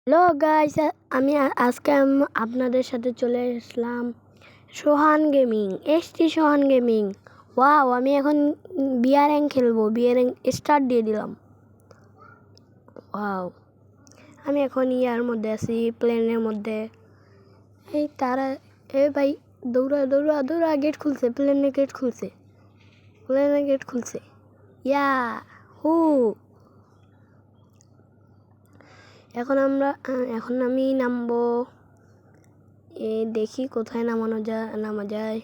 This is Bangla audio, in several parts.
হ্যালো গাইস, আমি আজকে আপনাদের সাথে চলে আসলাম সোহান গেমিং, এসটি সোহান গেমিং। ওয়াও, আমি এখন বিয়ারিং খেলবো। বিয়ারিং স্টার্ট দিয়ে দিলাম। ওয়াও, আমি এখন ইয়ার মধ্যে আছি, প্লেনের মধ্যে। এই তারা, ভাই দৌড়া দৌড়া দৌড়া, গেট খুলছে, প্লেনের গেট খুলছে, প্লেনের গেট খুলছে। ইয়া হু, এখন আমি নামবো। দেখি কোথায় নামা যায়।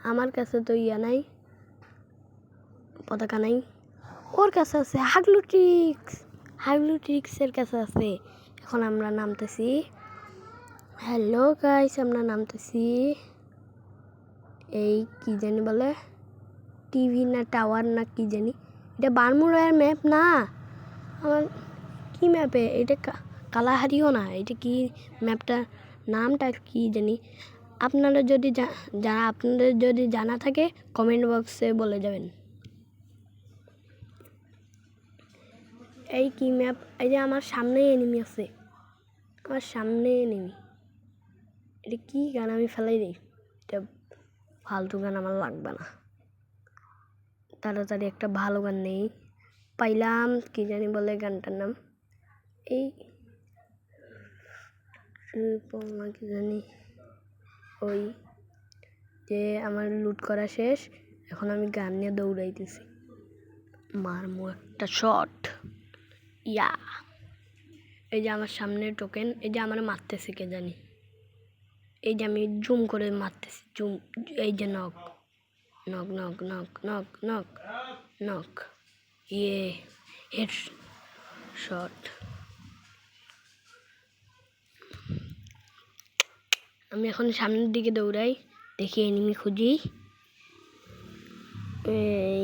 আমার কাছে তো ইয়া নাই, পতাকা নাই। ওর কাছে আছে, হাগলুট্রিক্সের কাছে আছে। এখন আমরা নামতেছি। হ্যালো গাইস, আমরা নামতেছি। এই কি জানি বলে, টিভি না টাওয়ার না কি জানি। এটা বারমুডার ম্যাপ না, আমার কি ম্যাপে এটা, কালাহারিও না। এটা কি ম্যাপটার নামটা কি জানি। আপনাদের যদি জানা থাকে কমেন্ট বক্সে বলে যাবেন। এই কি ম্যাপ? এই যে আমার সামনে এনিমি আছে, আমার সামনে এনিমি। এটা কি গান? আমি ফেলাই দিই, এটা ফালতু গান আমার লাগবে না। তাড়াতাড়ি একটা ভালো গান নেই, পাইলাম। কি জানি বলে গানটার নাম, এই কি জানি। ওই যে আমার লুট করা শেষ, এখন আমি গান নিয়ে দৌড়াইতেছি। মারমু একটা শট। ইয়া, এই যে আমার সামনে টোকেন, এই যে আমার মারতেছে কে জানি। এই যে আমি জুম করে মারতেছি, জুম। এই যে knock knock knock knock knock knock knock, ইয়ে হেড শট। আমি এখন সামনের দিকে দৌড়াই, দেখি এনিমি খুঁজি। এই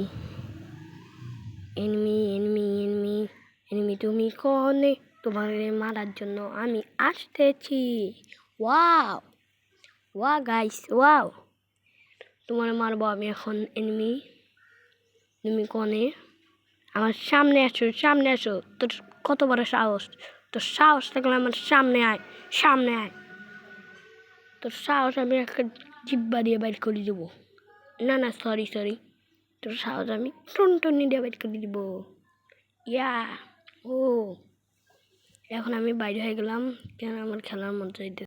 এনিমি এনিমি এনিমি এনিমি, তুমি কনে? তোমার মারার জন্য আমি আসতেছি। ওয়াও ওয়া গাইস, ওয়াও, তোমার মারবো আমি এখন। এনিমি, তুমি কনে? আমার সামনে আসো, সামনে আসো। তোর কত বড় সাহস? তোর সাহস থাকলে আমার সামনে আয়, সামনে আয়। তোর সাহস আমি একটা জিব্বা দিয়ে বাইর করে দেবো। না সরি, তোর সাহস আমি টুনটুনি দিয়ে বাইর করে দিব। ইয়া ও, এখন আমি বাইরে হয়ে গেলাম, কেন আমার খেলার মন চাইতে।